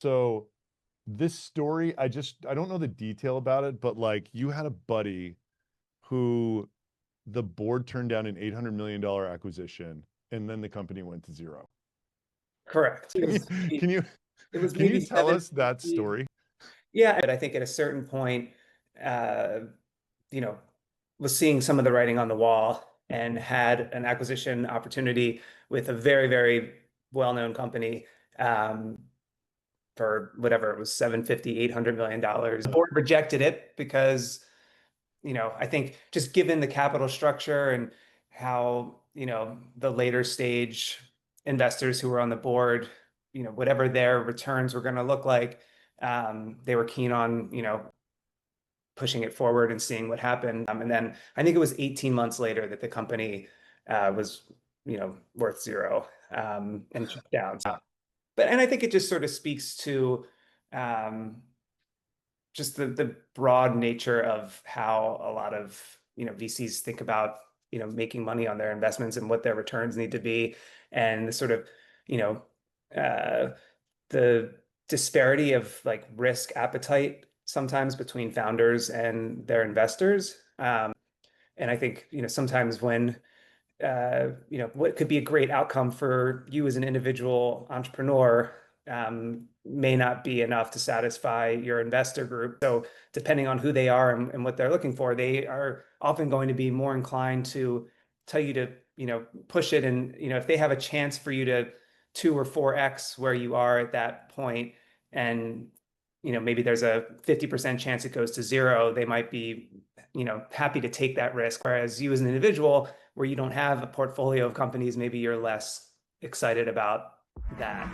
So this story, I don't know the detail about it, but like you had a buddy who the board turned down an $800 million acquisition and then the company went to zero. Correct. Can you, can you, It was can you maybe tell us that 750. story? Yeah, but I think at a certain point, uh, you know, was seeing some of the writing on the wall and had an acquisition opportunity with a very, very well-known company for whatever it was, 750, $800 million. The board rejected it because, I think just given the capital structure and how, the later stage investors who were on the board, whatever their returns were going to look like, they were keen on, pushing it forward and seeing what happened. And then I think it was 18 months later that the company was, worth zero and shut down. And I think it just sort of speaks to um, just the broad nature of how a lot of, VCs think about, making money on their investments and what their returns need to be, and the sort of, you know, uh, the disparity of like risk appetite sometimes between founders and their investors. And I think, sometimes when what could be a great outcome for you as an individual entrepreneur may not be enough to satisfy your investor group. So depending on who they are and what they're looking for, they are often going to be more inclined to tell you to, push it. And, if they have a chance for you to 2 or 4x where you are at that point, and, maybe there's a 50% chance it goes to zero, they might be, happy to take that risk. Whereas you as an individual, where you don't have a portfolio of companies, maybe you're less excited about that.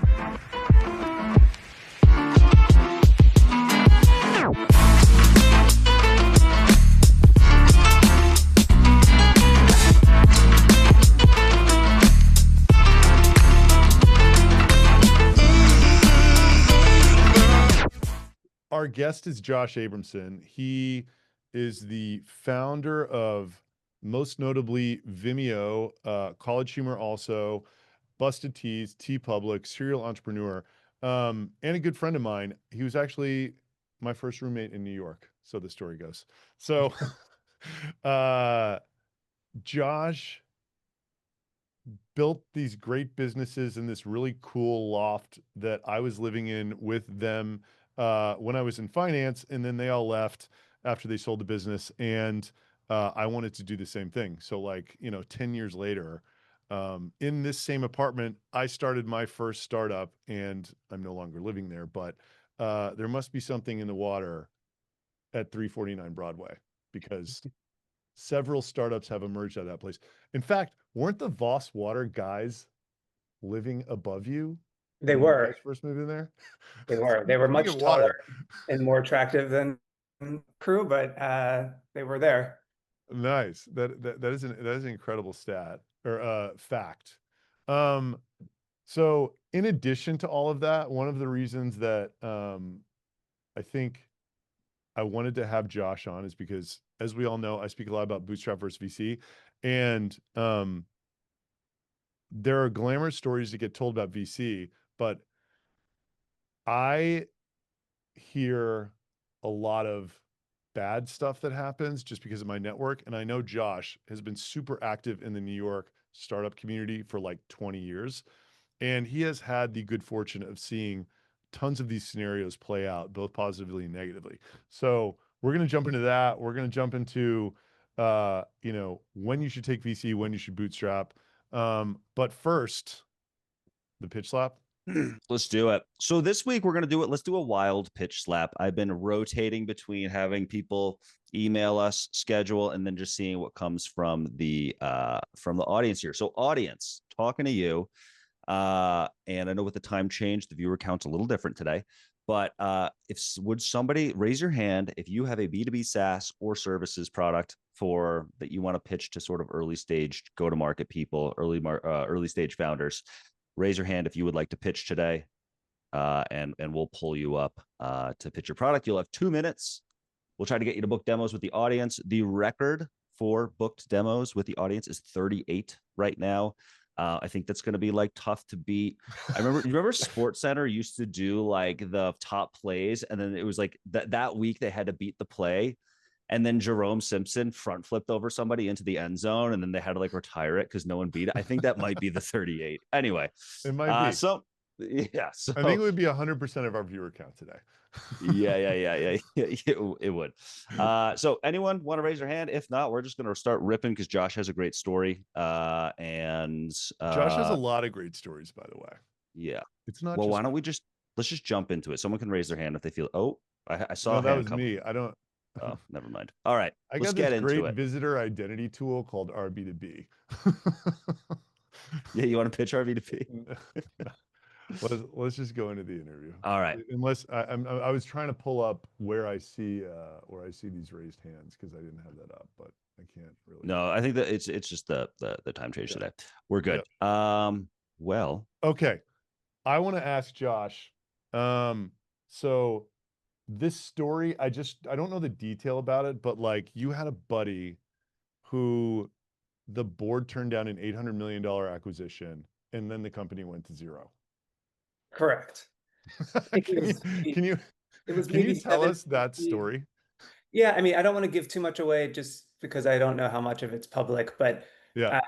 Our guest is Josh Abramson. He is the founder of, most notably, Vimeo, CollegeHumor also, Busted Tees, TeePublic, serial entrepreneur, and a good friend of mine. He was actually my first roommate in New York, so the story goes. So, Josh built these great businesses in this really cool loft that I was living in with them when I was in finance, and then they all left after they sold the business, and I wanted to do the same thing. So, like, 10 years later, in this same apartment, I started my first startup, and I'm no longer living there, but there must be something in the water at 349 Broadway, because several startups have emerged out of that place. In fact, weren't the Voss Water guys living above you They when you guys were, first moved in there? they were Speaking of much taller water, and more attractive than crew, but they were there. nice. That is an incredible stat or fact. Um, so in addition to all of that, one of the reasons that I think I wanted to have Josh on is because, as we all know, I speak a lot about bootstrap versus VC, and there are glamorous stories that get told about VC, but I hear a lot of bad stuff that happens just because of my network. And I know Josh has been super active in the New York startup community for like 20 years. And he has had the good fortune of seeing tons of these scenarios play out, both positively and negatively. So we're going to jump into that. We're going to jump into, when you should take VC, when you should bootstrap. But first, the pitch slap. Let's do it. So this week we're going to do it. Let's do a wild pitch slap. I've been rotating between having people email us, schedule, and then just seeing what comes from the audience here. So audience, talking to you. And I know with the time change, the viewer count's a little different today. But would somebody raise your hand if you have a B2B SaaS or services product that you want to pitch to sort of early stage go-to-market people, early stage founders? Raise your hand if you would like to pitch today, and we'll pull you up to pitch your product. You'll have 2 minutes. We'll try to get you to book demos with the audience. The record for booked demos with the audience is 38 right now. I think that's going to be like tough to beat. You remember Sports Center used to do like the top plays, and then it was like that week they had to beat the play, and then Jerome Simpson front flipped over somebody into the end zone, and then they had to like retire it because no one beat it. I think that might be the 38. Anyway, It might be. so yeah, I think it so would be 100% of our viewer count today. yeah, it would. So anyone want to raise their hand? If not, we're just going to start ripping because Josh has a great story. Josh has a lot of great stories, by the way. Yeah. It's not Well, just why don't we let's just jump into it. Someone can raise their hand if they feel, oh, I saw no, a that hand was come. me. I don't. Oh, never mind. All right, I let's got this get into great it. visitor identity tool called RB2B. Yeah, you want to pitch RV2P? Let's just go into the interview. All right. Unless I was trying to pull up where I see these raised hands because I didn't have that up, but I can't really. No, I think that it's just the time change today. We're good. Well, okay. I want to ask Josh. So this story, I don't know the detail about it, but like you had a buddy who the board turned down an $800 million acquisition, and then the company went to zero. Correct. Can you maybe tell us that story? Yeah, I mean, I don't want to give too much away just because I don't know how much of it's public, but Yeah.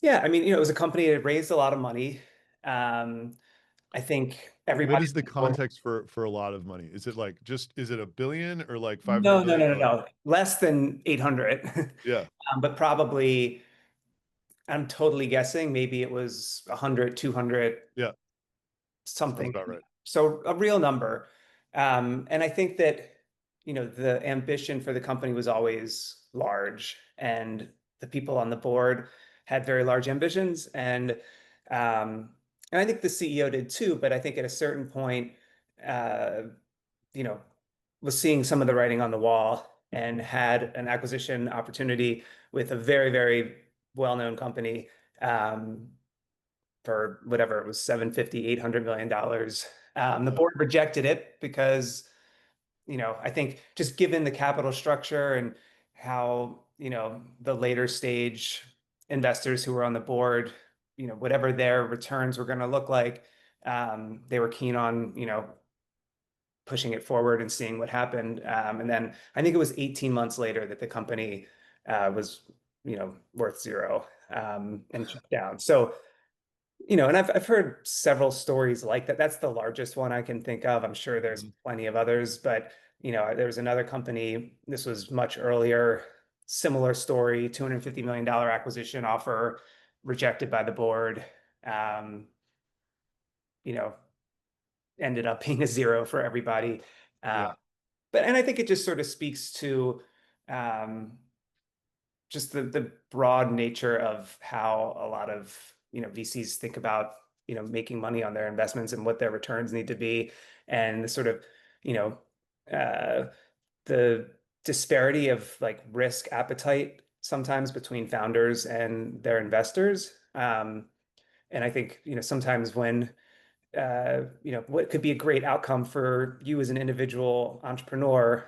Yeah, I mean, it was a company that raised a lot of money. I think everybody. What is the context for a lot of money? Is it like is it $1 billion or like 500 No, million? no. Less than 800. Yeah. But probably, I'm totally guessing, maybe it was 100, 200. Yeah. Something. Sounds about right. So a real number. And I think that, the ambition for the company was always large, and the people on the board had very large ambitions. And I think the CEO did too, but I think at a certain point, you know, was seeing some of the writing on the wall and had an acquisition opportunity with a very, very well-known company, for whatever it was, $750, $800 million. The board rejected it because, I think just given the capital structure and how, the later stage investors who were on the board, whatever their returns were going to look like, they were keen on, pushing it forward and seeing what happened. And then I think it was 18 months later that the company was, worth zero, and shut down. So, and I've heard several stories like that. That's the largest one I can think of. I'm sure there's plenty of others, but there was another company, this was much earlier, similar story, $250 million acquisition offer, rejected by the board. Ended up being a zero for everybody. And I think it just sort of speaks to just the broad nature of how a lot of VCs think about making money on their investments and what their returns need to be, and the sort of the disparity of like risk appetite sometimes between founders and their investors. And I think sometimes when what could be a great outcome for you as an individual entrepreneur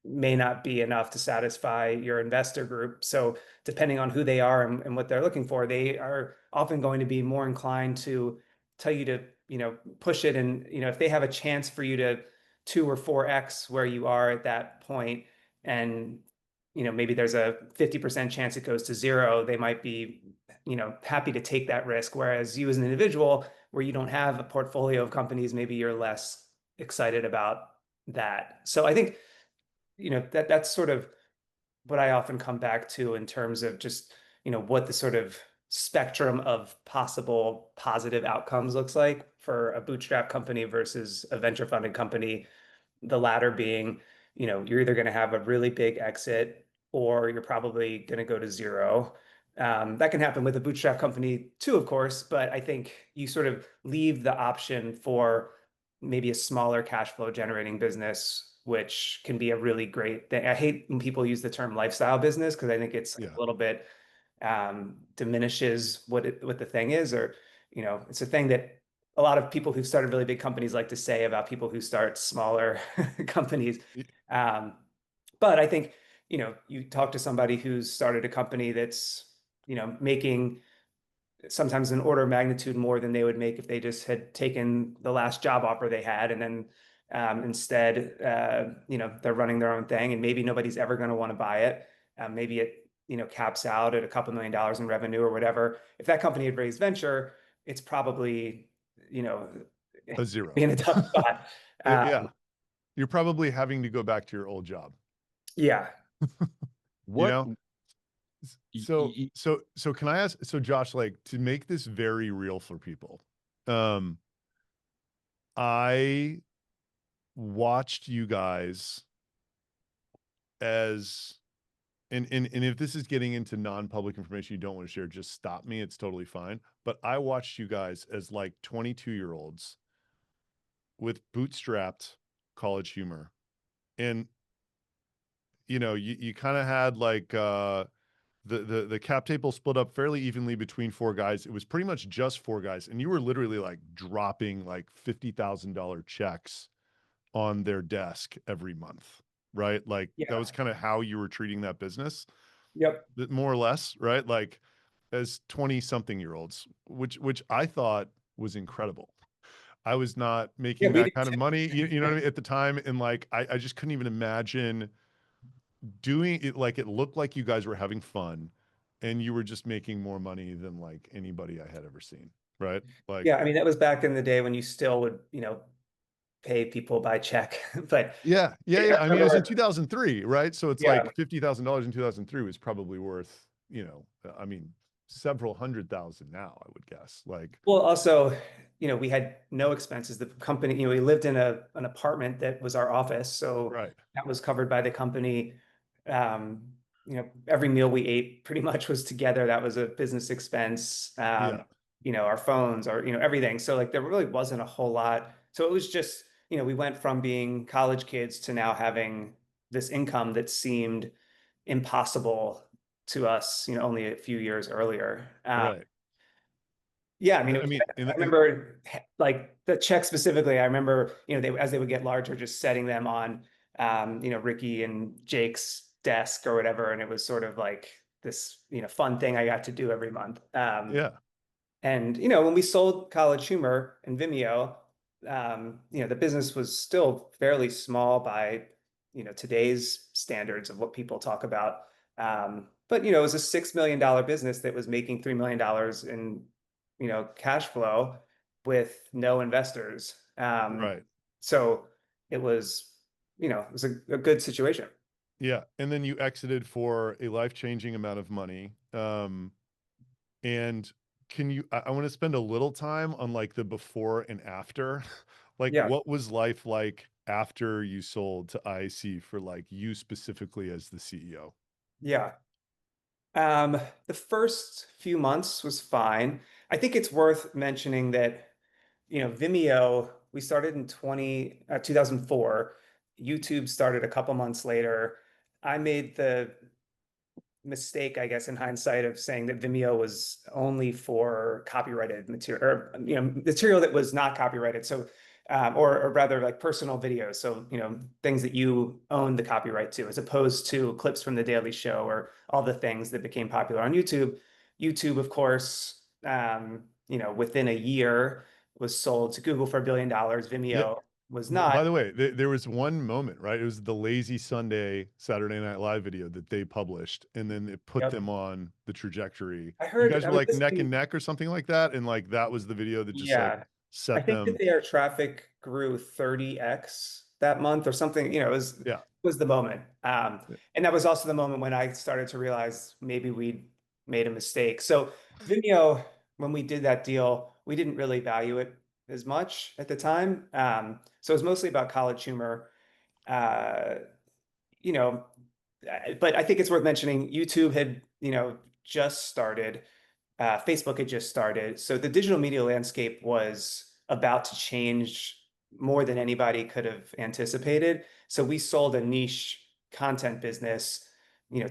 may not be enough to satisfy your investor group. So depending on who they are and what they're looking for, they are often going to be more inclined to tell you to, push it. And, if they have a chance for you to 2 or 4x where you are at that point, and, maybe there's a 50% chance it goes to zero, they might be, happy to take that risk. Whereas you as an individual, where you don't have a portfolio of companies, maybe you're less excited about that. So I think, that's sort of what I often come back to in terms of just, what the sort of spectrum of possible positive outcomes looks like for a bootstrap company versus a venture funded company. The latter being, you're either going to have a really big exit or you're probably going to go to zero. That can happen with a bootstrap company too, of course, but I think you sort of leave the option for maybe a smaller cash flow generating business, which can be a really great thing. I hate when people use the term lifestyle business because I think it's a little bit diminishes what the thing is, or it's a thing that a lot of people who started really big companies like to say about people who start smaller companies. But I think, you talk to somebody who's started a company that's, making sometimes an order of magnitude more than they would make if they just had taken the last job offer they had. And then instead, they're running their own thing, and maybe nobody's ever going to want to buy it. Maybe it, caps out at a couple $1 million in revenue or whatever. If that company had raised venture, it's probably, A zero. in a tough spot. Yeah. You're probably having to go back to your old job. Yeah. You What? know? So can I ask, so Josh, like, to make this very real for people, I watched you guys as, and if this is getting into non-public information you don't want to share, just stop me. It's totally fine. But I watched you guys as like 22-year-olds with bootstrapped college humor. And, you kind of had like, the cap table split up fairly evenly between four guys. It was pretty much just four guys. And you were literally like dropping like $50,000 checks on their desk every month, right? Like that Yeah. was kind of how you were treating that business, Yep. more or less, right? Like as 20 something year olds, which I thought was incredible. I was not Yeah. making We that did kind of too. money, you know what I mean, at the time. And like, I just couldn't even imagine doing it. Like it looked like you guys were having fun and you were just making more money than like anybody I had ever seen. Right. Like, Yeah. I mean, that was back in the day when you still would, pay people by check, but yeah. I I mean, it was in remember, 2003, right? So it's yeah. like $50,000 in 2003 was probably worth, I mean, several hundred thousand now, I would guess. Like, Well, also, we had no expenses. The company, we lived in an apartment that was our office, so right. that was covered by the company. Every meal we ate pretty much was together. That was a business expense. Yeah. Our phones, or everything. So like there really wasn't a whole lot. So it was just, we went from being college kids to now having this income that seemed impossible to us, only a few years earlier. Right. Yeah, I mean, I mean, I remember like the check specifically. I remember, as they would get larger, just setting them on, Ricky and Jake's desk or whatever, and it was sort of like this, fun thing I got to do every month. yeah. And when we sold College Humor and Vimeo, the business was still fairly small by, today's standards of what people talk about. But it was a $6 million business that was making $3 million in, cash flow with no investors. Right. So it was, it was a good situation. Yeah. And then you exited for a life-changing amount of money. And I want to spend a little time on like the before and after. Like Yeah. what was life like after you sold to IAC for like you specifically as the CEO? Yeah. The first few months was fine. I think it's worth mentioning that, Vimeo, we started in 2004. YouTube started a couple months later. I made the mistake, I guess, in hindsight, of saying that Vimeo was only for copyrighted material, or material that was not copyrighted. So, or rather, like personal videos. So, things that you own the copyright to, as opposed to clips from The Daily Show or all the things that became popular on YouTube. YouTube, of course, within a year was sold to Google for $1 billion. Yeah. Vimeo was By not. the way, there was one moment, right? It was the Lazy Sunday Saturday Night Live video that they published, and then it put Yep. them on the trajectory. I You heard. guys I were was like neck and listening. neck or something like that, and like that was the video that just like Yeah. I set think that them. their traffic grew 30x that month or something. It Yeah. was the moment. Yeah. And that was also the moment when I started to realize maybe we'd made a mistake. So Vimeo, when we did that deal, we didn't really value it as much at the time. So it was mostly about College Humor. Uh, you know, but I think it's worth mentioning YouTube had, just started. Facebook had just started. So the digital media landscape was about to change more than anybody could have anticipated. So we sold a niche content business,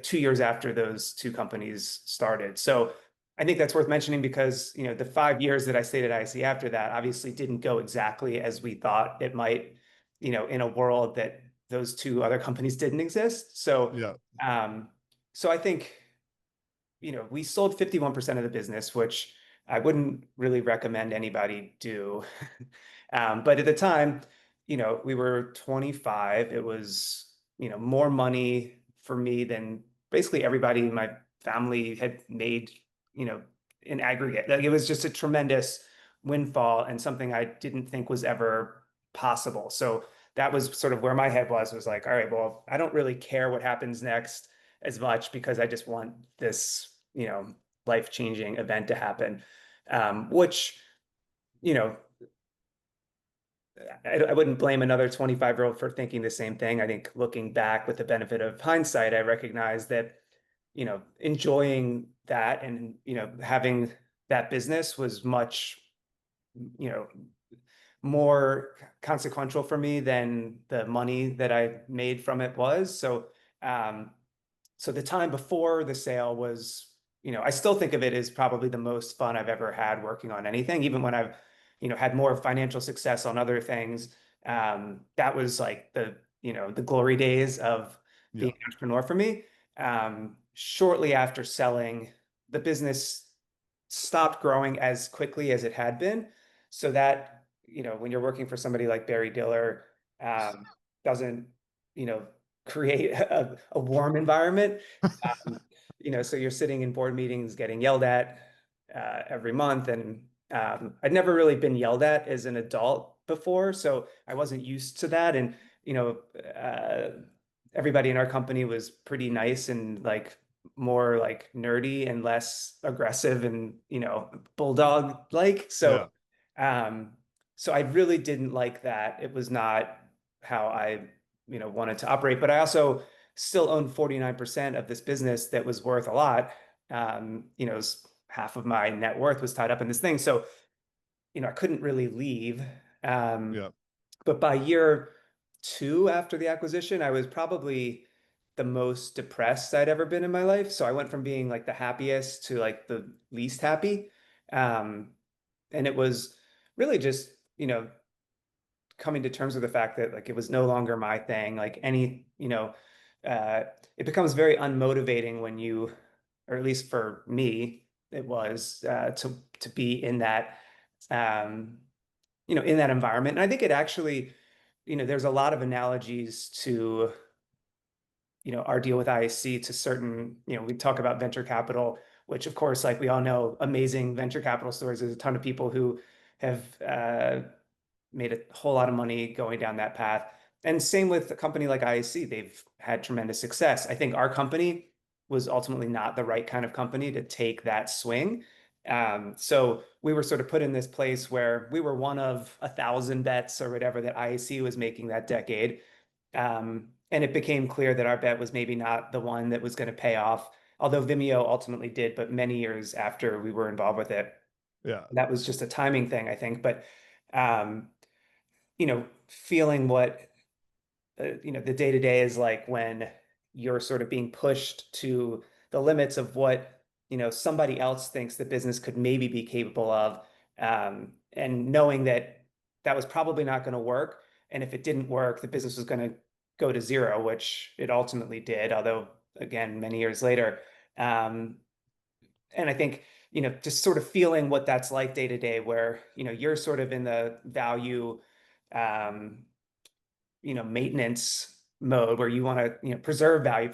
2 years after those two companies started. So I think that's worth mentioning because, the 5 years that I stayed at IC after that obviously didn't go exactly as we thought it might, in a world that those two other companies didn't exist. So, Yeah. so I think, we sold 51% of the business, which I wouldn't really recommend anybody do. But at the time, we were 25. It was, more money for me than basically everybody in my family had made, in aggregate. Like it was just a tremendous windfall and something I didn't think was ever possible. So that was sort of where my head was like, all right, well, I don't really care what happens next as much because I just want this, life-changing event to happen. Which, you know, I wouldn't blame another 25-year-old for thinking the same thing. I think looking back with the benefit of hindsight, I recognize that, enjoying that and, having that business was much, you know, more consequential for me than the money that I made from it was. Um, so the time before the sale was, I still think of it as probably the most fun I've ever had working on anything, even when I've, had more financial success on other things. That was like the glory days of being Yeah. an entrepreneur for me. Shortly after selling, the business stopped growing as quickly as it had been. So that, when you're working for somebody like Barry Diller, doesn't, create a warm environment. Um, so you're sitting in board meetings getting yelled at every month. And I'd never really been yelled at as an adult before. So I wasn't used to that. And, you know, uh, everybody in our company was pretty nice and like more like nerdy and less aggressive and, bulldog like. Yeah. Um, so I really didn't like that. It was not how I, wanted to operate, but I also still owned 49% of this business that was worth a lot. Half of my net worth was tied up in this thing. So, I couldn't really leave. Um, Yeah. but by year 2 after the acquisition, I was probably the most depressed I'd ever been in my life. So I went from being like the happiest to like the least happy. Um, and it was really just, coming to terms with the fact that like it was no longer my thing. Like uh, it becomes very unmotivating when you, or at least for me, it was to be in that, um, in that environment. And I think it actually, there's a lot of analogies to, our deal with IAC to certain, we talk about venture capital, which of course, like we all know, amazing venture capital stories. There's a ton of people who have made a whole lot of money going down that path. And same with a company like IAC, they've had tremendous success. I think our company was ultimately not the right kind of company to take that swing. So we were sort of put in this place where we were one of 1,000 bets or whatever that IAC was making that decade. And it became clear that our bet was maybe not the one that was going to pay off, although Vimeo ultimately did, but many years after we were involved with it. Yeah. That was just a timing thing, I think. But um, feeling what the day to day is like when you're sort of being pushed to the limits of what somebody else thinks the business could maybe be capable of, and knowing that that was probably not going to work, and if it didn't work, the business was going to go to zero, which it ultimately did, although again many years later. And I think just sort of feeling what that's like day to day, where you're sort of in the value um, maintenance mode where you want to, preserve value,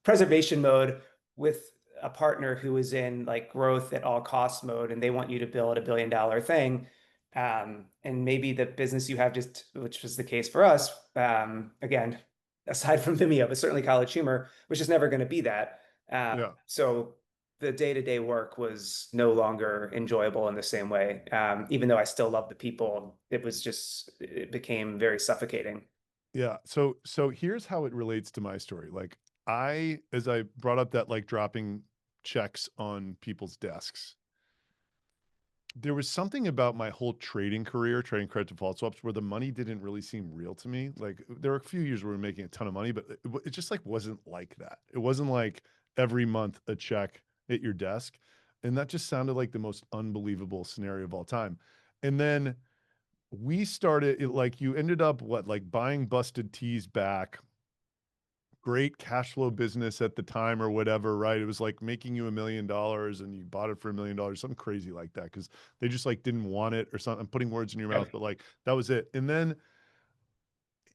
preservation mode with a partner who is in like growth at all costs mode, and they want you to build $1 billion thing. And maybe the business you have just, which was the case for us, again, aside from Vimeo, but certainly CollegeHumor, which is never going to be that. Yeah. So the day-to-day work was no longer enjoyable in the same way. Even though I still love the people, it became very suffocating. Yeah. So here's how it relates to my story. Like as I brought up that like dropping checks on people's desks, there was something about my whole trading career, trading credit default swaps, where the money didn't really seem real to me. Like there were a few years where we were making a ton of money, but it just like wasn't like that. It wasn't like every month a check at your desk. And that just sounded like the most unbelievable scenario of all time. And then like you ended up like buying busted tees back great cash flow business at the time or whatever, right? It was like making you $1 million and you bought it for $1 million, something crazy like that. Cause they just like didn't want it or something. I'm putting words in your mouth, Yep. but like that was it. And then,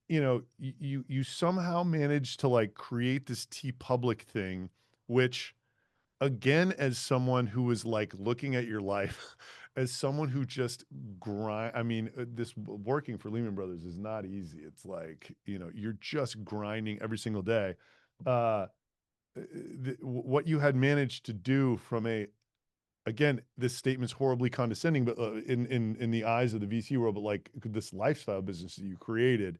you know, you somehow managed to like create this TeePublic thing, which again, as someone who was like looking at your life, as someone who just grind, I mean, this working for Lehman Brothers is not easy. It's like, you know, you're just grinding every single day. Uh, what you had managed to do from a, again, this statement's horribly condescending, but in the eyes of the VC world, but like this lifestyle business that you created,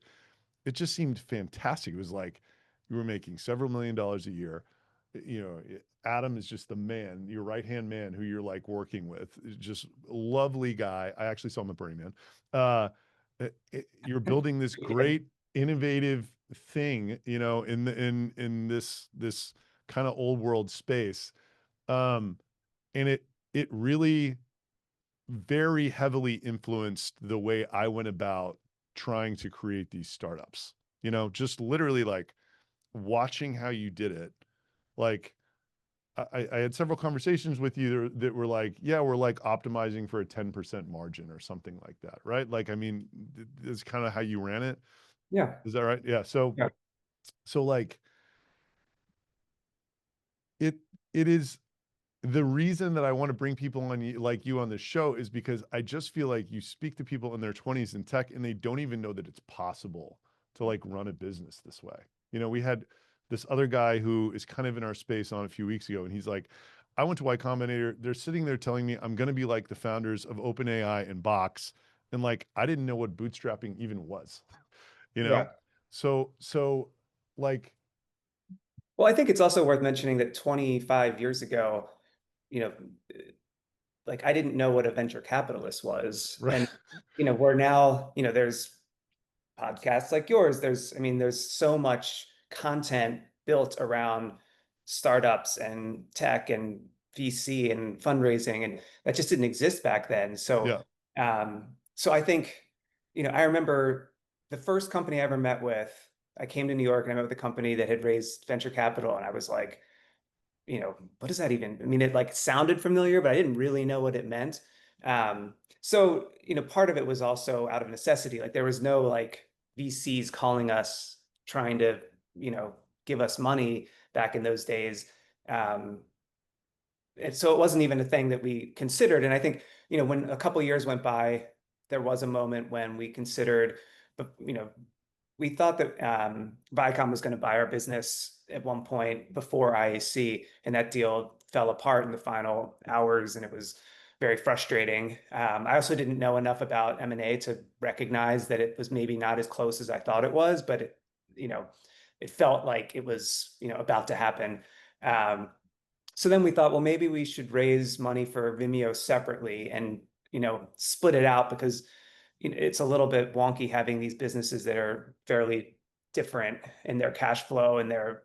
it just seemed fantastic. It was like you were making several $1 million a year. You know, Adam is just the man, your right-hand man who you're like working with. Just lovely guy. I actually saw him at Burning Man. You're building this great, innovative thing, you know, in this kind of old world space. And it really very heavily influenced the way I went about trying to create these startups. You know, just literally like watching how you did it. Like I had several conversations with you that were like, yeah, we're like optimizing for a 10% margin or something like that, right? Like, I mean, it's kind of how you ran it. Yeah. Is that right? Yeah. So, Yeah. so like it, it is the reason that I want to bring people on like you on the show is because I just feel like you speak to people in their 20s in tech and they don't even know that it's possible to like run a business this way. You know, we had this other guy who is kind of in our space on a few weeks ago, and he's like, I went to Y Combinator. They're sitting there telling me I'm going to be like the founders of OpenAI and Box. And like, I didn't know what bootstrapping even was, you know? Yeah. So like, Well, I think it's also worth mentioning that 25 years ago, you know, like I didn't know what a venture capitalist was. right. And, we're now, there's podcasts like yours. I mean, there's so much content built around startups and tech and VC and fundraising, and that just didn't exist back then. So, Yeah. so I think, I remember the first company I ever met with. I came to New York and I met with a company that had raised venture capital, and I was like, what does that even, I mean, it like sounded familiar, but I didn't really know what it meant. So, part of it was also out of necessity. Like there was no like VCs calling us trying to, you know, give us money back in those days. Um, and so it wasn't even a thing that we considered. And I think, when a couple years went by, there was a moment when we considered, but we thought that Viacom was going to buy our business at one point before IAC, and that deal fell apart in the final hours, and it was very frustrating. I also didn't know enough about M&A to recognize that it was maybe not as close as I thought it was, but it felt like it was, about to happen. So then we thought, well, maybe we should raise money for Vimeo separately and, split it out, because it's a little bit wonky having these businesses that are fairly different in their cash flow and their,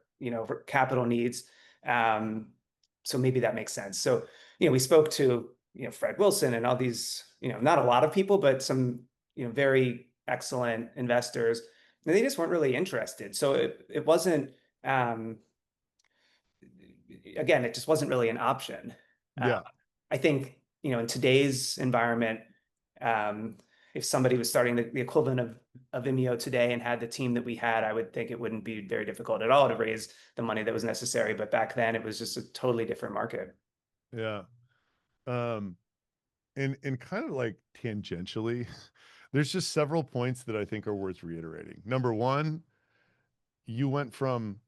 capital needs. So maybe that makes sense. So, we spoke to, Fred Wilson and all these, not a lot of people, but some, very excellent investors, and they just weren't really interested. So it wasn't, again, it just wasn't really an option. Uh, Yeah. I think, in today's environment, um, if somebody was starting the equivalent of Vimeo today and had the team that we had, I would think it wouldn't be very difficult at all to raise the money that was necessary. But back then it was just a totally different market. Yeah. Um, and kind of like tangentially, there's just several points that I think are worth reiterating. Number one, you went from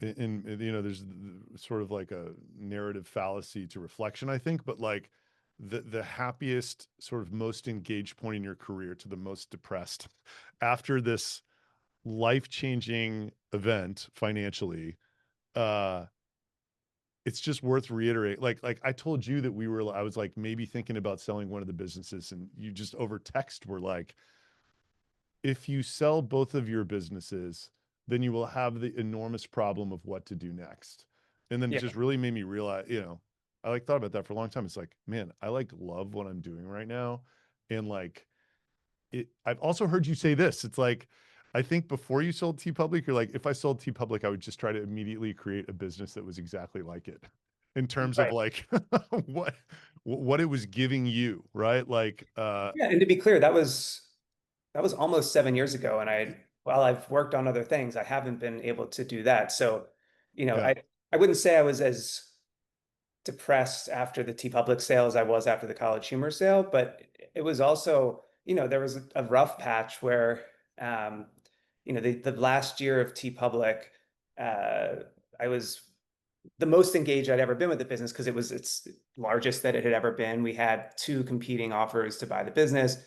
you know, there's sort of like a narrative fallacy to reflection, I think, but like the happiest, sort of most engaged point in your career to the most depressed after this life-changing event financially. Uh, it's just worth reiterating. Like I told you that I was like maybe thinking about selling one of the businesses, and you just over text were like, if you sell both of your businesses, then you will have the enormous problem of what to do next. And then it Yeah. just really made me realize, you know, I like thought about that for a long time. It's like, man, I like love what I'm doing right now. And like I've also heard you say this. It's like, I think before you sold TeePublic, you're like, if I sold TeePublic, I would just try to immediately create a business that was exactly like it in terms of Right. like what what it was giving you, right? Like Yeah, and to be clear, that was almost 7 years ago, and while I've worked on other things, I haven't been able to do that. So, yeah, I wouldn't say I was as depressed after the TeePublic sale as I was after the College Humor sale, but it was also, there was a rough patch where, um, the last year of TeePublic, I was the most engaged I'd ever been with the business because it was its largest that it had ever been. We had two competing offers to buy the business.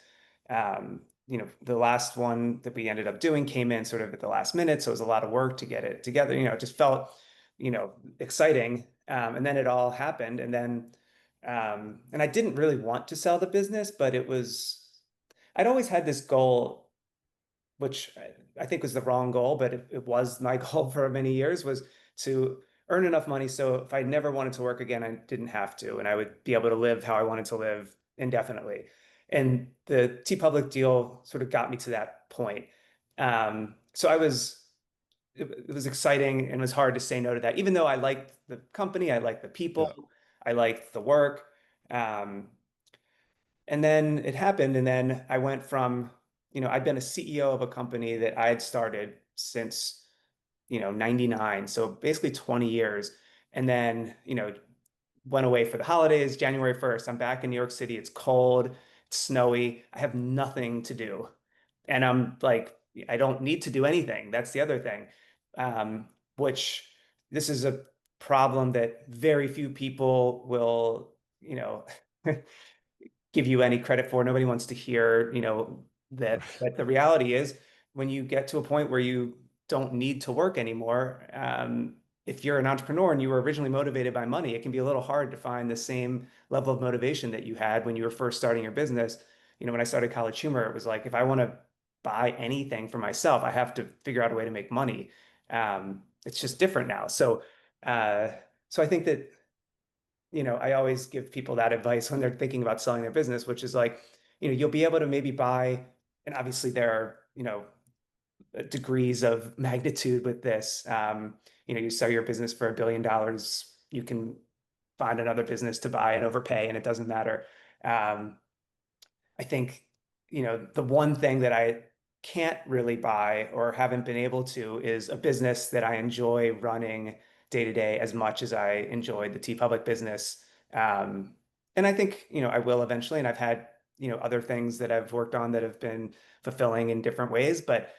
The last one that we ended up doing came in sort of at the last minute, so it was a lot of work to get it together. It just felt, exciting. And then it all happened, and I didn't really want to sell the business, but I'd always had this goal, which I think was the wrong goal, but it was my goal for many years, was to earn enough money so if I never wanted to work again, I didn't have to, and I would be able to live how I wanted to live indefinitely. And the TeePublic deal sort of got me to that point. So it was exciting and it was hard to say no to that, even though I liked the company, I liked the yeah, people, I liked the work. Um, and then it happened. And then I went from, I'd been a CEO of a company that I had started since, 99. So basically 20 years. And then, went away for the holidays, January 1st. I'm back in New York City. It's cold, it's snowy. I have nothing to do. And I'm like, I don't need to do anything. That's the other thing. Which this is a problem that very few people will, give you any credit for. Nobody wants to hear, that the reality is when you get to a point where you don't need to work anymore, if you're an entrepreneur and you were originally motivated by money, it can be a little hard to find the same level of motivation that you had when you were first starting your business. When I started College Humor, it was like, if I want to buy anything for myself, I have to figure out a way to make money. It's just different now. Uh, so I think that I always give people that advice when they're thinking about selling their business, which is like, you'll be able to maybe buy, and obviously there are, degrees of magnitude with this. You sell your business for $1 billion, you can find another business to buy and overpay, and it doesn't matter. Um, I think, the one thing that I can't really buy or haven't been able to is a business that I enjoy running day to day as much as I enjoyed the TeePublic business. Um, and I think, I will eventually. And I've had, other things that I've worked on that have been fulfilling in different ways, but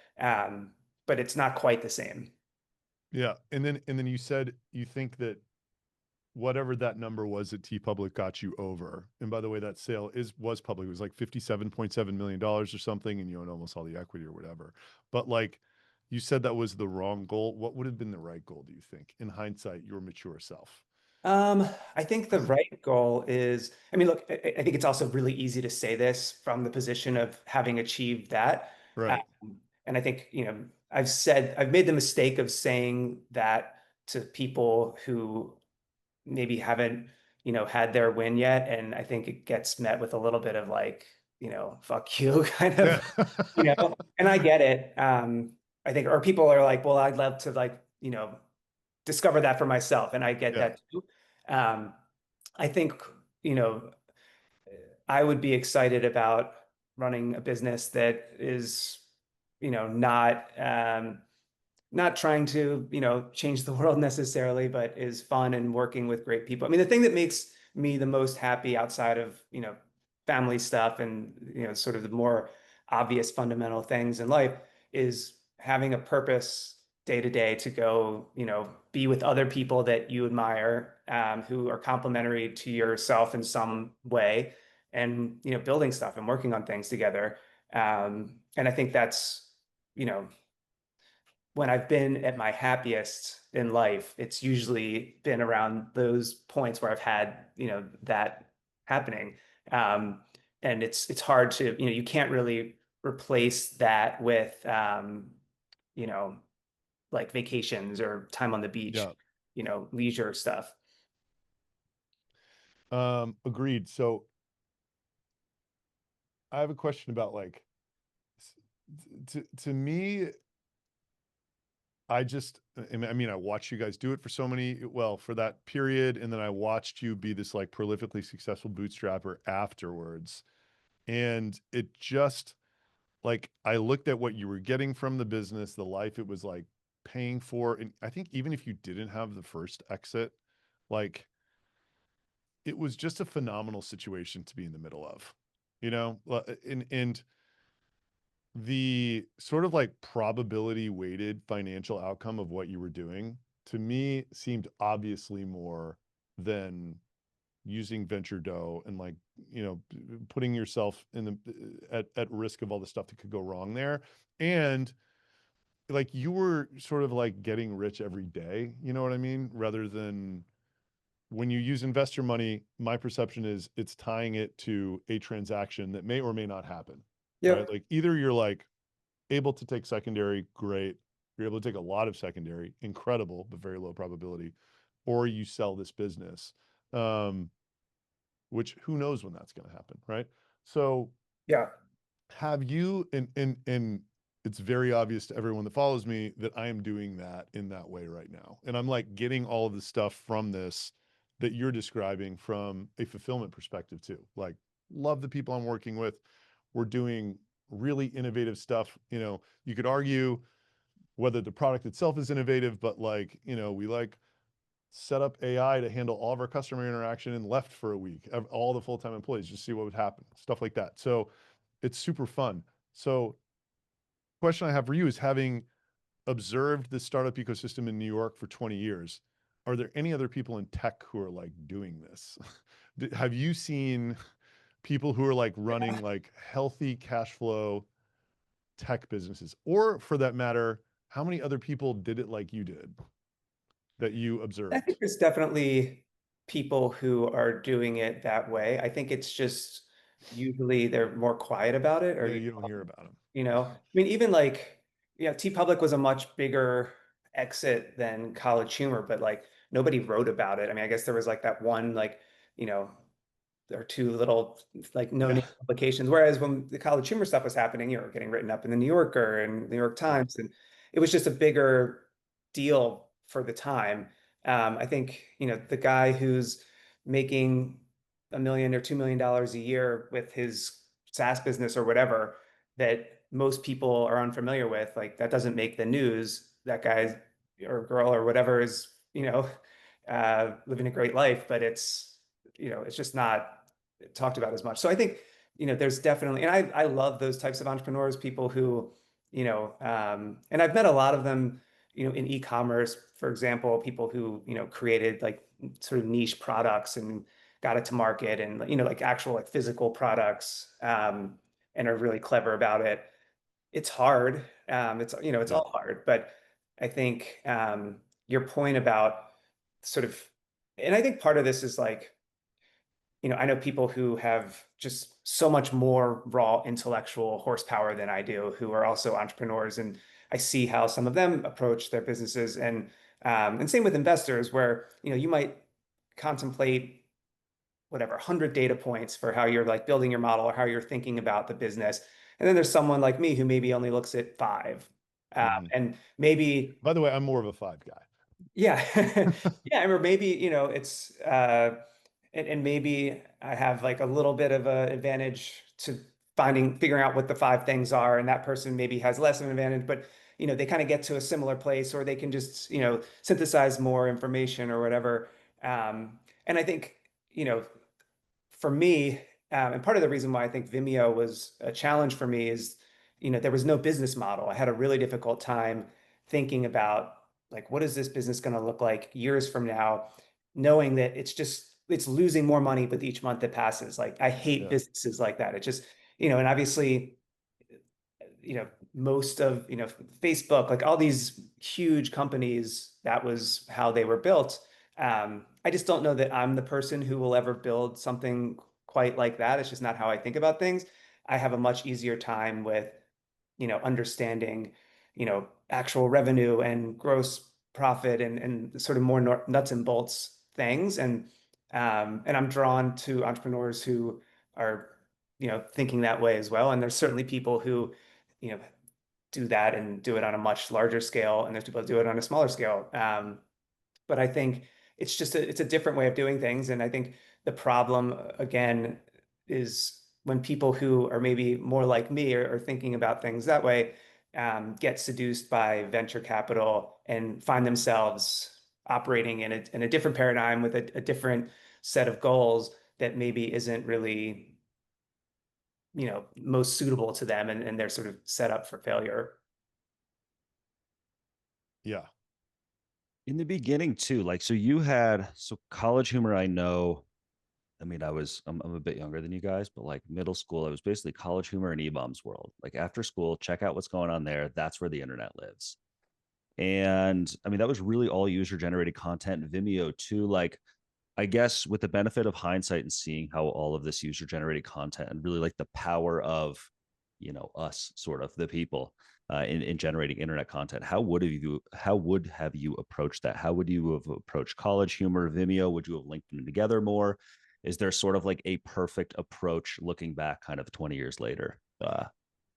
it's not quite the same. yeah. And then you said you think that whatever that number was that TeePublic got you over. And by the way, that sale was public. It was like $57.7 million or something, and you own almost all the equity or whatever. But like you said that was the wrong goal. What would have been the right goal, do you think? In hindsight, your mature self. I think the right goal is, I mean, look, I think it's also really easy to say this from the position of having achieved that. Right. Um, and I think, I've made the mistake of saying that to people who maybe haven't, had their win yet. And I think it gets met with a little bit of like, fuck you kind Yeah. of, and I get it. I think, or people are like, well, I'd love to like, discover that for myself. And I get Yeah. that too. Um, I think, you know, I would be excited about running a business that is, not trying to, change the world necessarily, but is fun and working with great people. I mean, the thing that makes me the most happy outside of, family stuff and, sort of the more obvious fundamental things in life is having a purpose day to day to go, be with other people that you admire, who are complementary to yourself in some way and, building stuff and working on things together. And I think that's, you know, when I've been at my happiest in life, it's usually been around those points where I've had, that happening. Um, and it's hard to, you can't really replace that with, you know, like vacations or time on the beach, Yeah. leisure stuff. Agreed. So I have a question about like to me, I just, I mean, I watched you guys do it for so many, well, for that period, and then I watched you be this like prolifically successful bootstrapper afterwards. And it just like, I looked at what you were getting from the business, the life it was like paying for. And I think even if you didn't have the first exit, like it was just a phenomenal situation to be in the middle of, you know? And the sort of like probability weighted financial outcome of what you were doing to me seemed obviously more than using venture dough and like, you know, putting yourself in the at risk of all the stuff that could go wrong there. And like you were sort of like getting rich every day, you know what I mean? Rather than when you use investor money, my perception is it's tying it to a transaction that may or may not happen, right? Yep. Like either you're like able to take secondary, great. You're able to take a lot of secondary, incredible, but very low probability, or you sell this business, um, which who knows when that's going to happen, right? So Yeah. have you, and it's very obvious to everyone that follows me that I am doing that in that way right now. And I'm like getting all of the stuff from this that you're describing from a fulfillment perspective too. Like love the people I'm working with. We're doing really innovative stuff. You know, you could argue whether the product itself is innovative, but like, you know, we like set up AI to handle all of our customer interaction and left for a week, all the full-time employees, just see what would happen, stuff like that. So it's super fun. So question I have for you is, having observed the startup ecosystem in New York for 20 years, are there any other people in tech who are like doing this? Have you seen people who are like running like healthy cash flow tech businesses? Or for that matter, how many other people did it like you did that you I observed? think there's definitely people who are doing it that way. I think it's just usually they're more quiet about it, or Yeah, you don't hear about them. I mean, even like, TeePublic was a much bigger exit than CollegeHumor, but like nobody wrote about it. I mean, I guess there was like that one, like, you know, or two little like Yeah, no-name publications. Whereas when the College Humor stuff was happening, getting written up in the New Yorker and New York yeah, Times, and it was just a bigger deal for the time. I think, the guy who's making $1 million or $2 million a year with his SaaS business or whatever that most people are unfamiliar with, like that doesn't make the news. That guy or girl or whatever is, living a great life, but it's just not talked about as much. So I think, there's definitely, and I love those types of entrepreneurs, people who, and I've met a lot of them, in e-commerce, for example, people who, created like sort of niche products and got it to market, and, like actual like physical products, and are really clever about it. It's hard. It's yeah, all hard, but I think, your point about sort of, and I think part of this is like, I know people who have just so much more raw intellectual horsepower than I do, who are also entrepreneurs, and I see how some of them approach their businesses, and same with investors, where you might contemplate whatever 100 data points for how you're like building your model or how you're thinking about the business, and then there's someone like me who maybe only looks at five, hmm. and maybe By the way, I'm more of a five yeah. guy. Yeah, or maybe, it's and maybe I have like a little bit of an advantage to figuring out what the five things are, and that person maybe has less of an advantage, but they kind of get to a similar place, or they can just, synthesize more information or whatever. And I think, you know, for me, and part of the reason why I think Vimeo was a challenge for me is, there was no business model. I had a really difficult time thinking about like, what is this business going to look like years from now, knowing that it's losing more money with each month that passes. Like, I hate Yeah, businesses like that. It just, and obviously, most of, Facebook, like all these huge companies, that was how they were built. I just don't know that I'm the person who will ever build something quite like that. It's just not how I think about things. I have a much easier time with, understanding, actual revenue and gross profit, and sort of more nuts and bolts things. And I'm drawn to entrepreneurs who are, thinking that way as well. And there's certainly people who, do that and do it on a much larger scale, and there's people that do it on a smaller scale. But I think it's a different way of doing things. And I think the problem again is when people who are maybe more like me are thinking about things that way, get seduced by venture capital and find themselves operating in a different paradigm with a different set of goals that maybe isn't really, most suitable to them, and they're sort of set up for failure. Yeah. In the beginning too, like, so College Humor, I know, I mean, I'm a bit younger than you guys, but like middle school, it was basically College Humor and E-Bombs world. Like after school, check out what's going on there. That's where the internet lives. And I mean, that was really all user generated content. Vimeo too. Like, I guess with the benefit of hindsight and seeing how all of this user generated content and really like the power of, us sort of the people in generating internet content, how would have you approached that? How would you have approached College Humor, Vimeo? Would you have linked them together more? Is there sort of like a perfect approach looking back kind of 20 years later?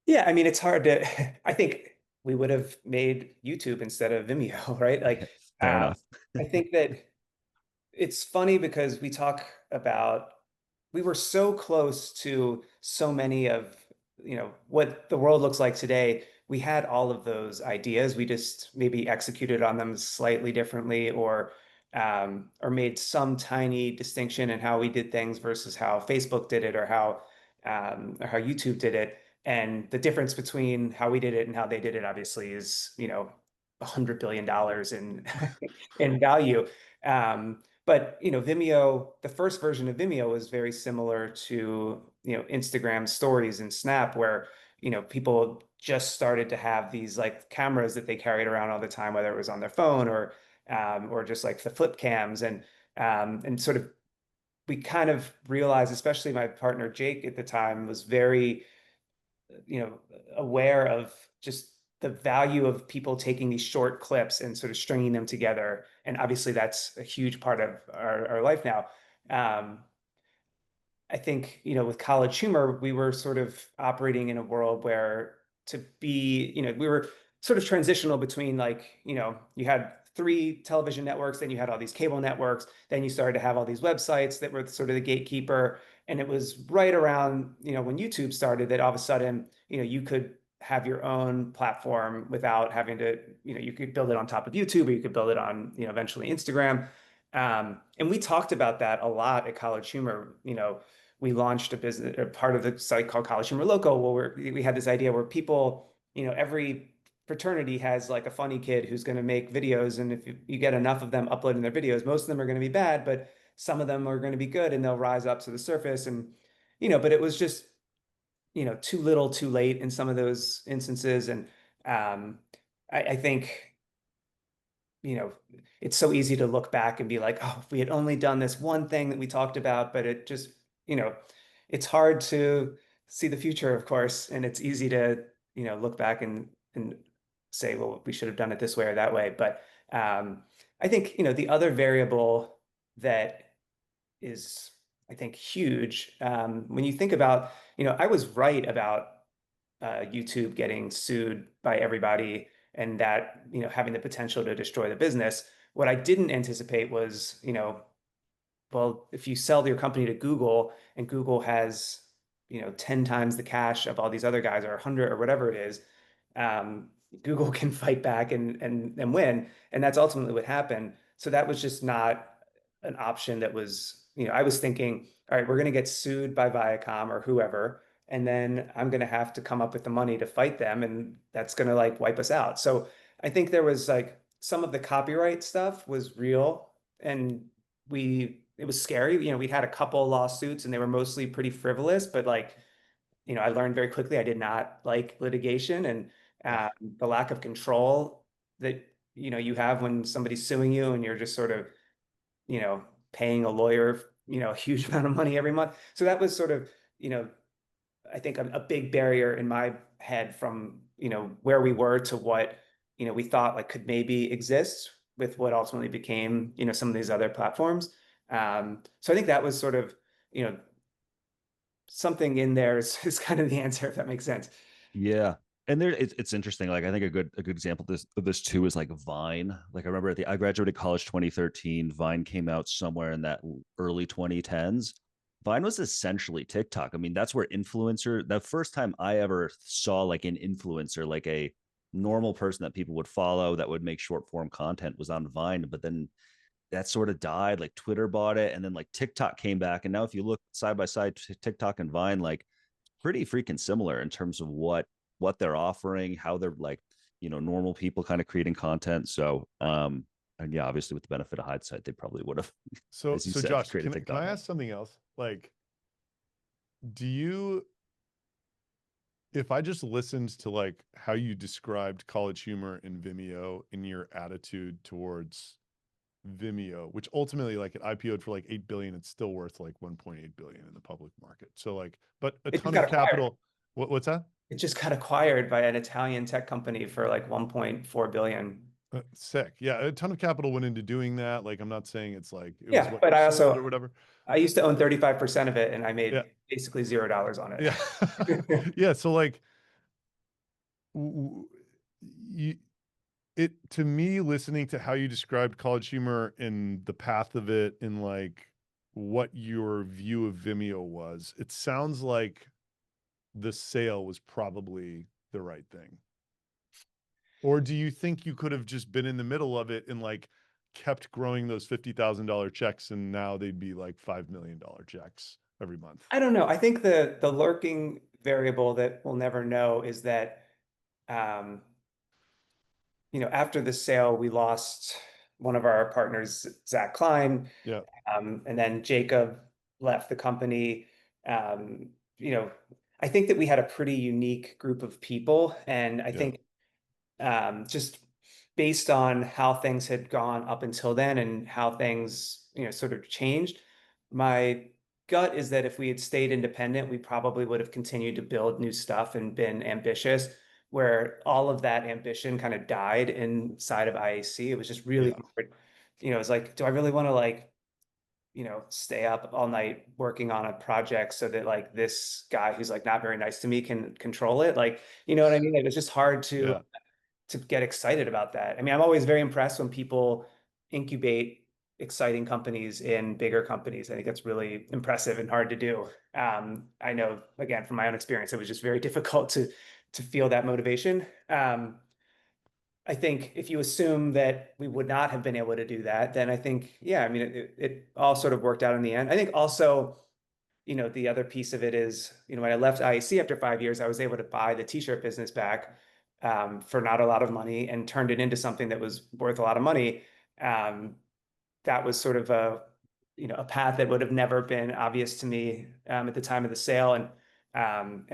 Yeah, I mean, it's hard to, I think we would have made YouTube instead of Vimeo, right? Like, Fair enough. I think that it's funny because we were so close to so many of, what the world looks like today. We had all of those ideas. We just maybe executed on them slightly differently, or made some tiny distinction in how we did things versus how Facebook did it, or how YouTube did it. And the difference between how we did it and how they did it, obviously, is, $100 billion in in value. But Vimeo, the first version of Vimeo was very similar to, Instagram stories and Snap, where, people just started to have these like cameras that they carried around all the time, whether it was on their phone or just like the flip cams. And sort of we kind of realized, especially my partner Jake at the time, was very, aware of just the value of people taking these short clips and sort of stringing them together. And obviously that's a huge part of our life now. I think, with College Humor, we were sort of operating in a world where we were sort of transitional between, like, you had 3 television networks, then you had all these cable networks, then you started to have all these websites that were sort of the gatekeeper. And it was right around, when YouTube started, that all of a sudden, you could have your own platform without having to, you could build it on top of YouTube, or you could build it on, eventually Instagram. And we talked about that a lot at College Humor. We launched a business, or part of the site called College Humor Local, where we had this idea where people, every fraternity has like a funny kid who's going to make videos. And if you get enough of them uploading their videos, most of them are going to be bad, but some of them are going to be good, and they'll rise up to the surface. And, but it was just, too little, too late in some of those instances. And I think, it's so easy to look back and be like, oh, if we had only done this one thing that we talked about. But it just, it's hard to see the future, of course, and it's easy to, look back and say, well, we should have done it this way or that way. But I think, the other variable that is, I think, huge, when you think about, I was right about YouTube getting sued by everybody, and that, having the potential to destroy the business. What I didn't anticipate was, well, if you sell your company to Google, and Google has, 10 times the cash of all these other guys, or 100, or whatever it is, Google can fight back and win. And that's ultimately what happened. So that was just not an option that was, I was thinking, all right, we're going to get sued by Viacom or whoever, and then I'm going to have to come up with the money to fight them, and that's going to like wipe us out. So I think there was like some of the copyright stuff was real, and it was scary. We had a couple lawsuits, and they were mostly pretty frivolous, but like, I learned very quickly I did not like litigation, and the lack of control that, you have when somebody's suing you, and you're just sort of, paying a lawyer, a huge amount of money every month. So that was sort of, I think a big barrier in my head from, where we were to what, we thought like could maybe exist with what ultimately became, some of these other platforms. So I think that was sort of, something in there is kind of the answer, if that makes sense. Yeah. And there, it's interesting. Like I think a good example of this too is like Vine. Like I remember I graduated college 2013. Vine came out somewhere in that early 2010s. Vine was essentially TikTok. I mean, that's where influencer. The first time I ever saw like an influencer, like a normal person that people would follow that would make short form content, was on Vine. But then that sort of died. Like Twitter bought it, and then like TikTok came back. And now if you look side by side, TikTok and Vine, like pretty freaking similar in terms of what they're offering, how they're like, normal people kind of creating content. So and yeah, obviously with the benefit of hindsight, they probably would have, So as you so said, Josh, created can I TikTok. ask something else? Like, do you, if I just listened to like how you described College Humor and Vimeo in your attitude towards Vimeo, which ultimately like it IPO'd for like 8 billion, it's still worth like 1.8 billion in the public market. So like, but a It just ton got of acquired. capital. What's that? It just got acquired by an Italian tech company for like 1.4 billion. Sick. Yeah, a ton of capital went into doing that. Like, I'm not saying it's like it was Yeah, what but you I sold or also whatever. I used to own 35% of it and I Yeah, made basically $0 on yeah, it. yeah. So like, you, it to me, listening to how you described College Humor and the path of it, and like what your view of Vimeo was, it sounds like the sale was probably the right thing. Or do you think you could have just been in the middle of it and like kept growing those $50,000 checks, and now they'd be like $5 million checks every month? I don't know. I think the lurking variable that we'll never know is that um, after the sale, we lost one of our partners, Zach Klein, Yeah, and then Jacob left the company. Um, you know, I think that we had a pretty unique group of people, and I yeah, think just based on how things had gone up until then and how things, sort of changed, my gut is that if we had stayed independent, we probably would have continued to build new stuff and been ambitious, where all of that ambition kind of died inside of IAC. It was just really yeah, hard. It's like, do I really want to like, stay up all night working on a project so that like this guy who's like not very nice to me can control it? Like, you know what I mean? Like, it's just hard yeah, to get excited about that. I mean, I'm always very impressed when people incubate exciting companies in bigger companies. I think that's really impressive and hard to do. I know, again, from my own experience, it was just very difficult to feel that motivation. I think if you assume that we would not have been able to do that, then I think, yeah, I mean, it all sort of worked out in the end. I think also, the other piece of it is, when I left IEC after 5 years, I was able to buy the t-shirt business back for not a lot of money and turned it into something that was worth a lot of money. Um, that was sort of a path that would have never been obvious to me at the time of the sale. And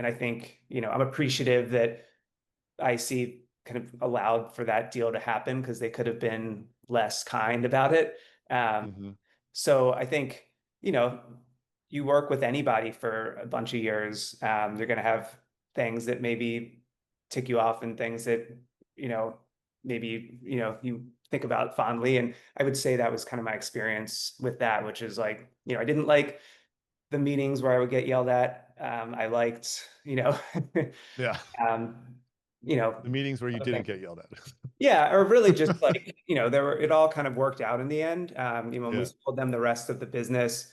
I think, I'm appreciative that IEC kind of allowed for that deal to happen because they could have been less kind about it. Um, hmm, so I think, you know, you work with anybody for a bunch of years, they're going to have things that maybe tick you off and things that, you know, maybe, you think about fondly. And I would say that was kind of my experience with that, which is like, I didn't like the meetings where I would get yelled at. I liked, yeah. um, The meetings where you other didn't things. get yelled Yeah, or really just at. like, it all kind of worked out in the end. When we Yeah, sold them the rest of the business,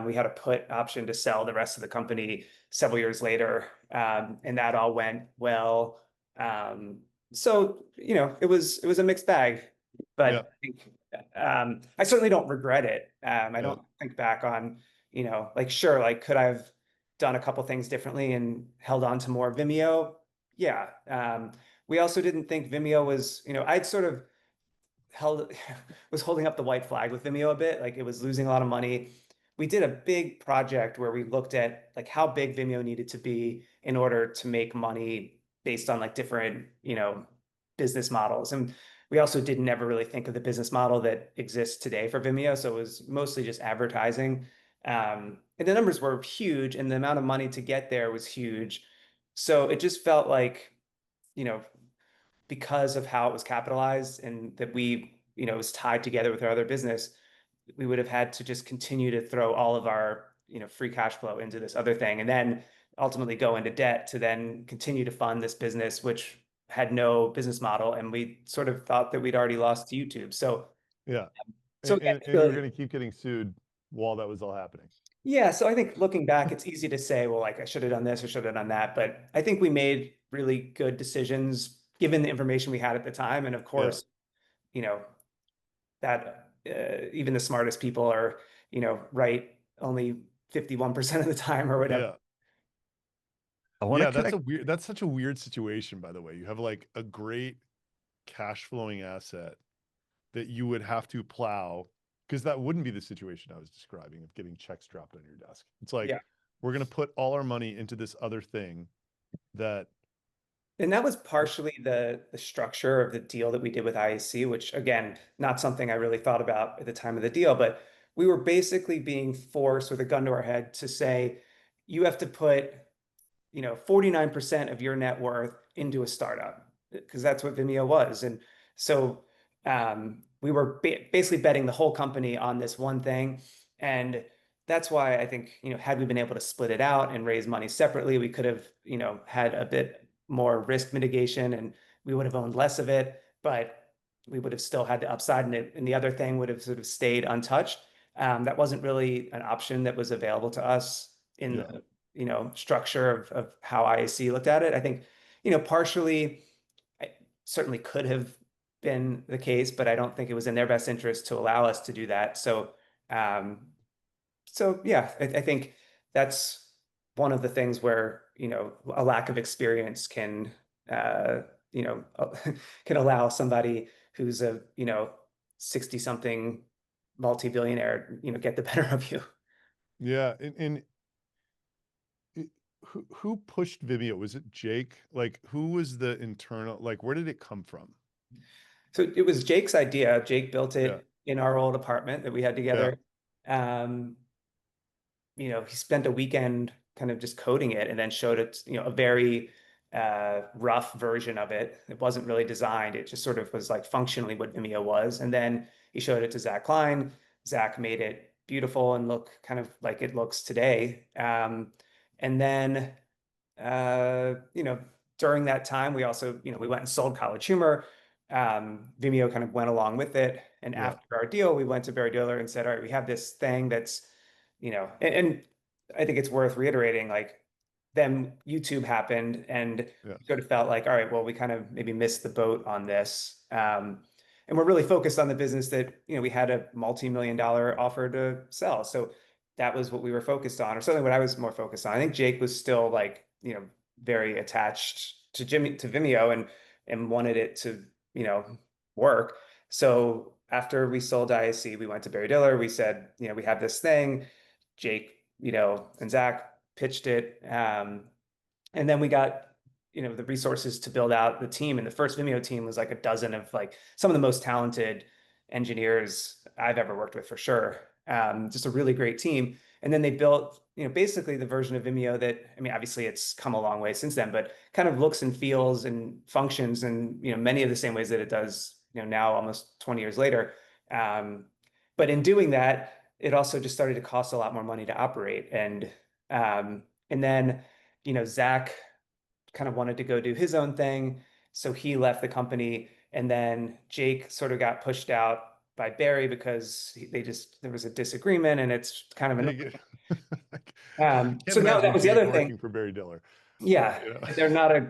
we had a put option to sell the rest of the company several years later. And that all went well. Um, so, it was a mixed bag, but yeah, I think, I certainly don't regret it. I yeah, don't think back on, like, sure, like, could I have done a couple things differently and held on to more Vimeo? Yeah. We also didn't think Vimeo was, I'd sort of held was holding up the white flag with Vimeo a bit, like it was losing a lot of money. We did a big project where we looked at like how big Vimeo needed to be in order to make money based on like different, business models. And we also didn't ever really think of the business model that exists today for Vimeo. So it was mostly just advertising. And the numbers were huge and the amount of money to get there was huge. So it just felt like, you know, because of how it was capitalized and that we, it was tied together with our other business, we would have had to just continue to throw all of our, free cash flow into this other thing. And then ultimately go into debt to then continue to fund this business, which had no business model. And we sort of thought that we'd already lost to YouTube. Yeah. So yeah, And you were going to keep getting sued while that was all happening. yeah. So I think looking back, it's easy to say, well, like I should have done this or should have done that. But I think we made really good decisions given the information we had at the time. And of Yeah. course, you know, that even the smartest people are, right only 51% of the time or whatever. Yeah. I want to Yeah, connect. that's such a weird situation, by the way. You have like a great cash flowing asset that you would have to plow, because that wouldn't be the situation I was describing of getting checks dropped on your desk. It's like, Yeah. we're going to put all our money into this other thing that, And that was partially the structure of the deal that we did with IAC, which again, not something I really thought about at the time of the deal, but we were basically being forced with a gun to our head to say, you have to put 49% of your net worth into a startup, because that's what Vimeo was. And so we were basically betting the whole company on this one thing. And that's why I think, had we been able to split it out and raise money separately, we could have, had a bit more risk mitigation and we would have owned less of it, but we would have still had the upside in it. And the other thing would have sort of stayed untouched. That wasn't really an option that was available to us in yeah, the structure of how IAC looked at it. I think, partially, I certainly could have been the case, but I don't think it was in their best interest to allow us to do that. Um, so yeah, I think that's one of the things where, a lack of experience can, you know, can allow somebody who's a, 60 something multi-billionaire, get the better of you. yeah. And who pushed Vimeo? Was it Jake? Like, who was the internal, like, where did it come from? So it was Jake's idea. Jake built Yeah. it in our old apartment that we had Yeah. together. Um, he spent a weekend kind of just coding it and then showed it, a very rough version of it. It wasn't really designed. It just sort of was like functionally what Vimeo was. And then he showed it to Zach Klein. Zach made it beautiful and look kind of like it looks today. And then during that time, we also, we went and sold CollegeHumor. Vimeo kind of went along with it. And Yeah. after our deal, we went to Barry Diller and said, all right, we have this thing that's, and I think it's worth reiterating, like then YouTube happened and Yeah. we sort of felt like, all right, well, we kind of maybe missed the boat on this. And we're really focused on the business that, we had a multi-million-dollar offer to sell. So that was what we were focused on, or certainly what I was more focused on. I think Jake was still like, very attached to Vimeo and wanted it to, work. So after we sold IAC, we went to Barry Diller. We said, we have this thing. Jake, and Zach pitched it. And then we got, the resources to build out the team. And the first Vimeo team was like a dozen of like some of the most talented engineers I've ever worked with for sure. Just a really great team. And then they built, basically the version of Vimeo that, I mean, obviously it's come a long way since then, but kind of looks and feels and functions in, many of the same ways that it does, now almost 20 years later. But in doing that, it also just started to cost a lot more money to operate. And then, Zach kind of wanted to go do his own thing. So he left the company. And then Jake sort of got pushed out by Barry because there was a disagreement and it's kind of Yeah, annoying. I can't So now that imagine was the Jake other thing. working for Barry Diller. Yeah, Yeah. they're not a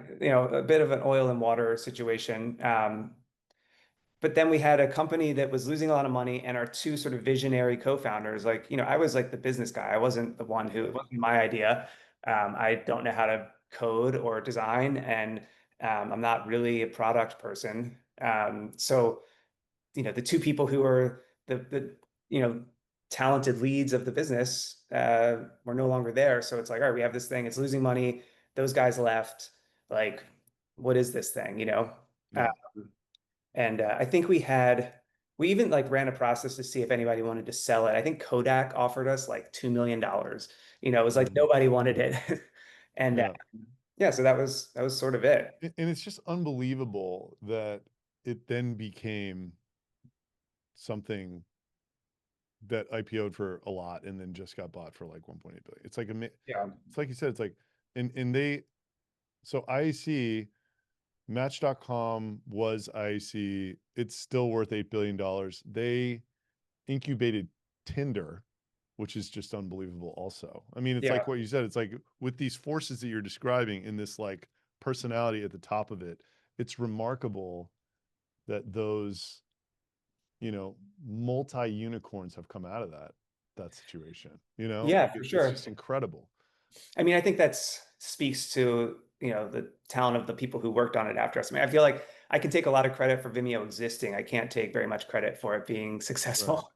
bit of an oil and water situation. But then we had a company that was losing a lot of money, and our two sort of visionary co-founders, like, I was like the business guy. I wasn't the one who, it wasn't my idea. I don't know how to code or design, and I'm not really a product person. So, the two people who are the talented leads of the business were no longer there. So it's like, all right, we have this thing, it's losing money. Those guys left. Like, what is this thing, Uh, Yeah. and I think we even like ran a process to see if anybody wanted to sell it. I think Kodak offered us like $2 million. It was like Mhm. nobody wanted it. And Yeah. yeah, so that was sort of it. And it's just unbelievable that it then became something that IPO'd for a lot and then just got bought for like 1.8 billion. It's like Yeah. it's like you said, it's like and they, so IAC, Match.com was IAC. It's still worth $8 billion. They incubated Tinder, which is just unbelievable also. I mean, it's Yeah. like what you said. It's like with these forces that you're describing in this like personality at the top of it, it's remarkable that those, you know, multi-unicorns have come out of that situation. You know, Yeah, like for it's sure. just incredible. I mean, I think that's speaks to, the talent of the people who worked on it after us. I mean, I feel like I can take a lot of credit for Vimeo existing. I can't take very much credit for it being Right. successful.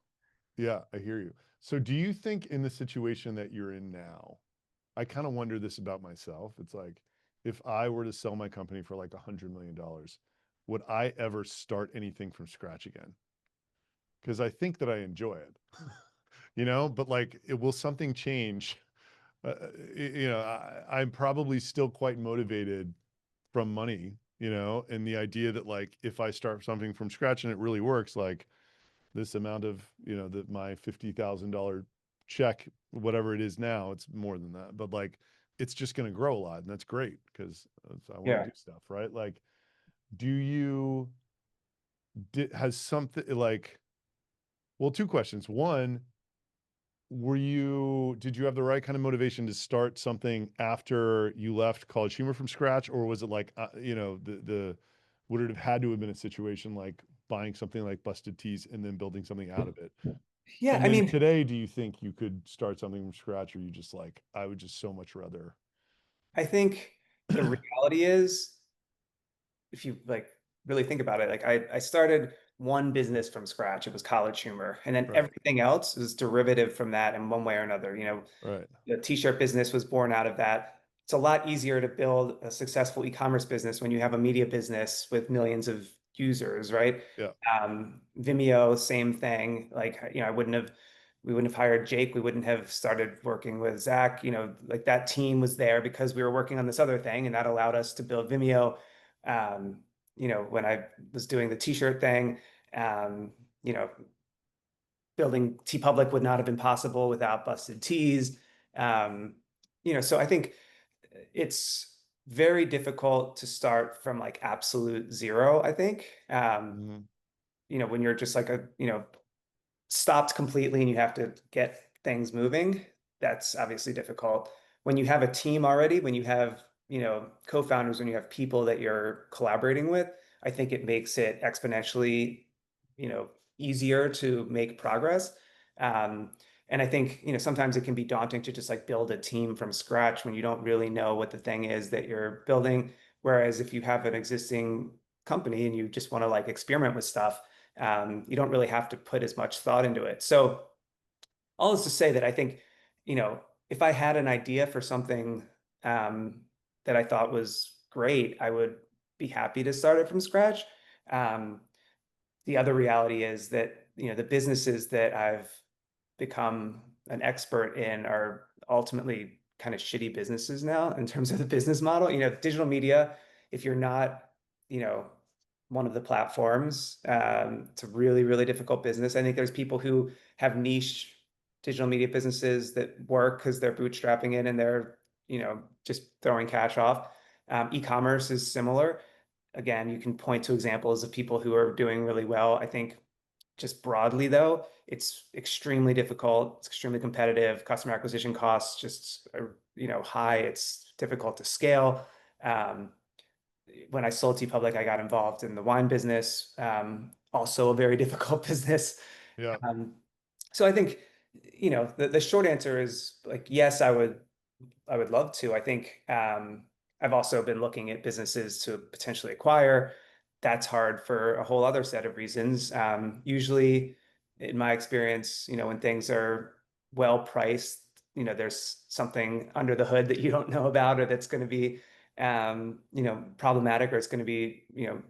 Yeah, I hear you. So do you think in the situation that you're in now, I kind of wonder this about myself. It's like, if I were to sell my company for like $100 million, would I ever start anything from scratch again? Because I think that I enjoy it, you know, but like, will something change? You know, I'm probably still quite motivated from money, you know, and the idea that like, if I start something from scratch and it really works, like this amount of, you know, that my $50,000 check, whatever it is now, it's more than that, but like, it's just going to grow a lot. And that's great because I want to Yeah. do stuff, right? Like, do you, has something like, well, two questions. One, did you have the right kind of motivation to start something after you left College Humor from scratch? Or was it like, you know, would it have had to have been a situation like buying something like Busted Tees and then building something out of it? Yeah, And I then mean, today, do you think you could start something from scratch, or you just like, I would just so much rather? I think the reality is, if you like really think about it, like I started one business from scratch. It was College Humor, and then Right, everything else is derivative from that in one way or another. right. The t-shirt business was born out of that. It's a lot easier to build a successful e-commerce business when you have a media business with millions of users, right? Yeah, Vimeo, same thing. Like, we wouldn't have hired Jake. We wouldn't have started working with Zach. Like that team was there because we were working on this other thing, and that allowed us to build Vimeo. Um, when I was doing the t-shirt thing, um, you know, building TeePublic would not have been possible without Busted Tees. So I think it's very difficult to start from like absolute zero, I think. mhm, When you're just like stopped completely and you have to get things moving, that's obviously difficult. When you have a team already, when you have, co-founders, when you have people that you're collaborating with, I think it makes it exponentially, you know, easier to make progress. Um, and I think, sometimes it can be daunting to just like build a team from scratch when you don't really know what the thing is that you're building. Whereas if you have an existing company and you just want to like experiment with stuff, you don't really have to put as much thought into it. So all this to say that I think, if I had an idea for something um, that I thought was great, I would be happy to start it from scratch. Um, the other reality is that, the businesses that I've become an expert in are ultimately kind of shitty businesses now in terms of the business model. Digital media, if you're not, you know, one of the platforms, it's a really, really difficult business. I think there's people who have niche digital media businesses that work because they're bootstrapping it and they're, just throwing cash off. E-commerce is similar. Again, you can point to examples of people who are doing really well. I think just broadly, though, it's extremely difficult. It's extremely competitive. Customer acquisition costs just are, high. It's difficult to scale. Um, when I sold TeePublic, I got involved in the wine business, also a very difficult business. yeah, Um, so I think, the short answer is like, yes, I would love to. I think I've also been looking at businesses to potentially acquire. That's hard for a whole other set of reasons. Usually, in my experience, when things are well priced, there's something under the hood that you don't know about, or that's going to be, problematic, or it's going to be,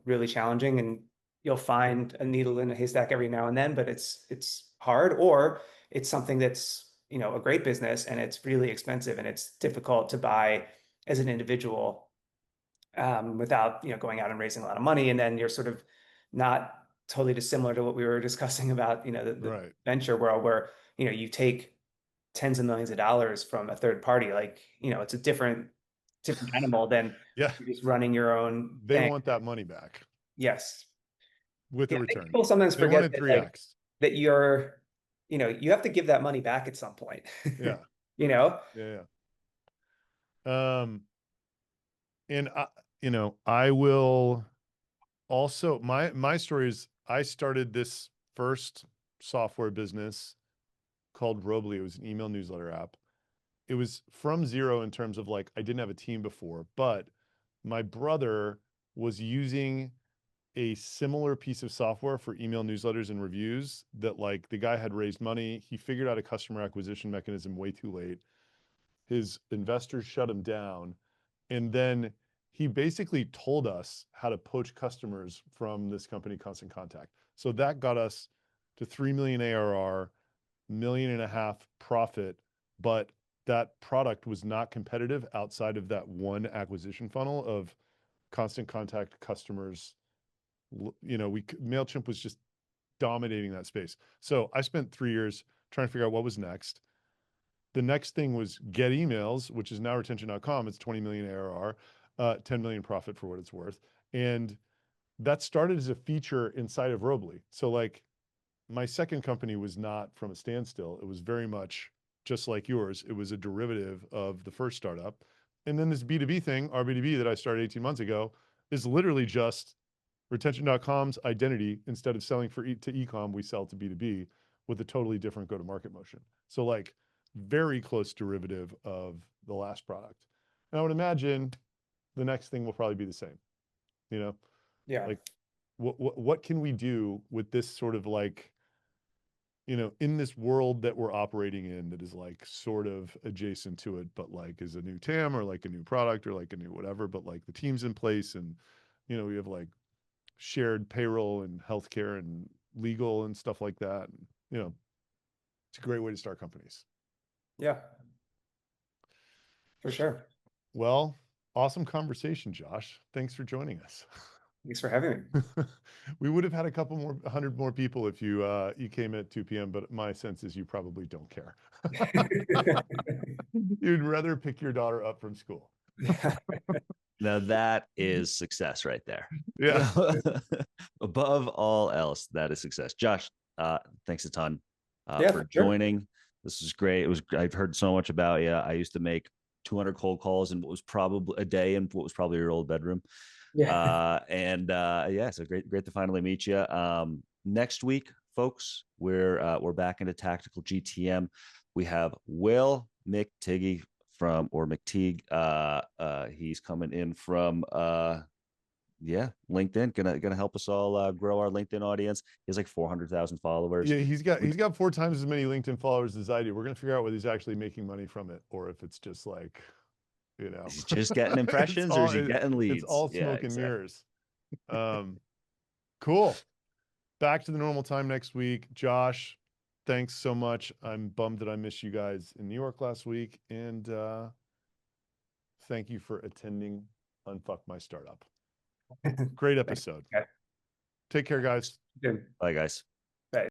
really challenging, and you'll find a needle in a haystack every now and then. But it's hard, or it's something that's a great business and it's really expensive and it's difficult to buy as an individual, without going out and raising a lot of money, and then you're sort of not totally dissimilar to what we were discussing about the right. venture world, where you take tens of millions of dollars from a third party. Like, it's a different different animal than Yeah. you're just running your own They thing. want that money back Yes. with a Yeah, I think return. people sometimes They forget wanted that, 3x. that you're, you have to give that money back at some point. Yeah. You know? Yeah. And I will also, my story is I started this first software business called Robly. It was an email newsletter app. It was from zero in terms of like, I didn't have a team before, but my brother was using a similar piece of software for email newsletters and reviews that like the guy had raised money. He figured out a customer acquisition mechanism way too late. His investors shut him down. And then he basically told us how to poach customers from this company, Constant Contact. So that got us to 3 million ARR, $1.5 million profit, but that product was not competitive outside of that one acquisition funnel of Constant Contact customers. MailChimp was just dominating that space. So I spent 3 years trying to figure out what was next. The next thing was Get Emails, which is now retention.com. It's 20 million ARR, 10 million profit for what it's worth. And that started as a feature inside of Robly. So like my second company was not from a standstill. It was very much just like yours. It was a derivative of the first startup. And then this B2B thing, RB2B, that I started 18 months ago, is literally just retention.com's identity. Instead of selling to e-com, we sell to B2B with a totally different go-to-market motion. So like very close derivative of the last product. And I would imagine the next thing will probably be the same. Yeah. Like what can we do with this sort of like, in this world that we're operating in that is like sort of adjacent to it, but like is a new TAM or like a new product or like a new whatever, but like the team's in place and, we have like shared payroll and healthcare and legal and stuff like that. And, it's a great way to start companies. Yeah. For sure. Well, awesome conversation, Josh. Thanks for joining us. Thanks for having me. We would have had 100 more people if you came at 2 p.m., but my sense is you probably don't care. You'd rather pick your daughter up from school. Now that is success right there. Yeah. Above all else, that is success. Josh, thanks a ton Yeah, for for sure. joining. This is great. I've heard so much about you. I used to make 200 cold calls in what was probably a day in what was probably your old bedroom. Yeah. Yeah, so great to finally meet you. Next week, folks, we're back into tactical GTM. We have Will McTiggy McTeague. He's coming in from LinkedIn, gonna help us all grow our LinkedIn audience. He has like 400,000 followers. Yeah, he's got 4 times as many LinkedIn followers as I do. We're gonna figure out whether he's actually making money from it or if it's just like, He's just getting impressions, or is he getting leads? It's all smoke and mirrors. Cool. Back to the normal time next week. Josh, thanks so much. I'm bummed that I missed you guys in New York last week. And thank you for attending Unfuck My Startup. Great episode. Okay. Take care, guys. Good. Bye, guys.